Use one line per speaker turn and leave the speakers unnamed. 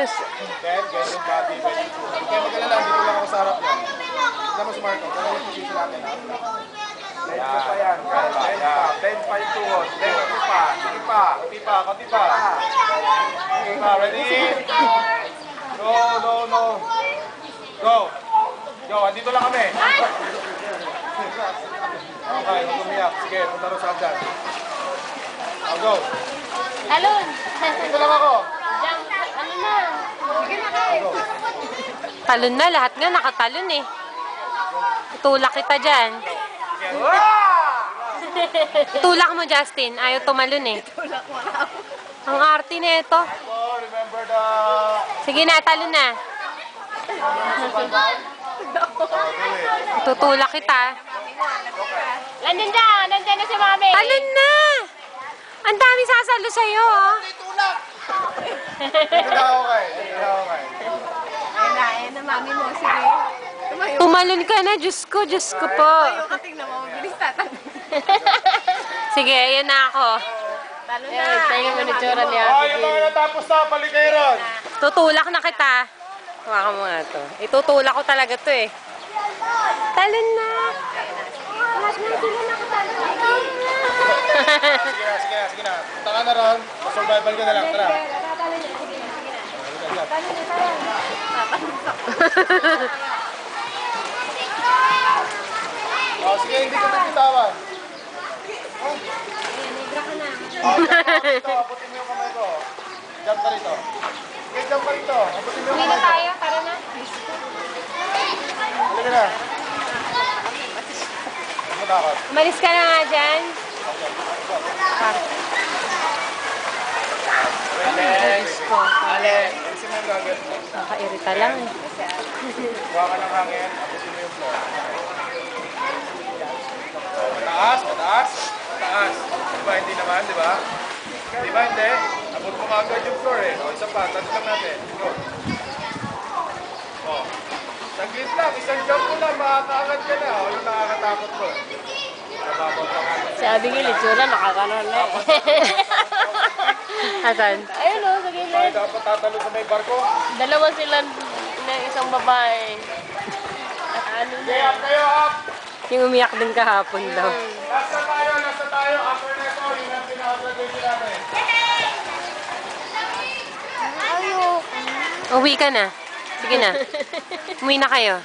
ayos.
Then, ganyan body, ganyan po. Kaya mag-alala, dito lang ako sa harap yan. Tignan mo si Marco, ganyan yung position natin, ha? Late mo pa yan, Kyle. 10 pa yung tuhod. 10, konti pa. Sige pa. Konti pa, konti pa. Sige pa, ready? No, no, no. Go. Go, andito lang kami. Okay, huwag umiyak. Sige, punta rin sa hagdan. I'll go.
Talon!
Dito lang ako.
Ano na? Sige na kayo.
Talon na, lahat nga nakatalon eh. Itulak kita dyan. Itulak mo, Justin. Ayaw tumalon eh.
Tulak mo na ako.
Ang arte na ito.
Remember the...
Sige na, talon na. Tutulak kita.
Nandyan na si Mami.
Talon na! Ang dami sasalo sa'yo, oh.
Dito lang ako kayo. Dito lang ako kayo.
Ayun na, Mami mo. Sige. Tumayo.
Tumalon ka na, Diyos ko po.
Tumayo ka, tingnan mo. Mabilis tatalo.
Sige, ayan na ako.
Talo na. Tingnan mo na tsura niya.
Oh, yung mga natapos na, balik kayo ron.
Tutulak na kita. Hawakan mo nga to. Itutulak ko talaga to eh. Talon na. Lahat na sila nakatalon.
Sige na, sige na, sige na. Punta ka na ron. Survival ka na lang. Tara. Oh, sige, hindi ko nagbitawan. Oh, ito, abutin mo yung kamay ko. Jump ka rito. Sige, jump ka rito. Abutin mo yung kamay ko.
Tayo, tara na.
Halika na. Matakot.
Umalis ka na nga dyan.
Relax. Ale, alisin mo yung gagawin mo.
Nakairita lang eh.
Buha ka ng hangin, abutin mo yung floor. So, mataas, mataas, mataas. Diba, hindi naman, diba? Diba, hindi? Abot mo agad yung floor eh. O, isa pa, touch lang natin. Go. O. Saglit lang, isang jump mo lang, makakaagad ka na. O, yung nakakatakot mo. Nababaw pa nga.
Si Abigail, itsura, nakakaroon na eh.
Asan?
Ayun o, sa
Tayo
gilid.
dapat tatalo sa may barko.
Dalawa sila ng isang babae. At ano na.
Okay, up kayo, up!
Yung umiyak din kahapon daw.
Nasa tayo, nasa tayo. After na ito, yun ang pinaka-graduation natin.
Uwi ka na. Sige na. Umuwi na kayo.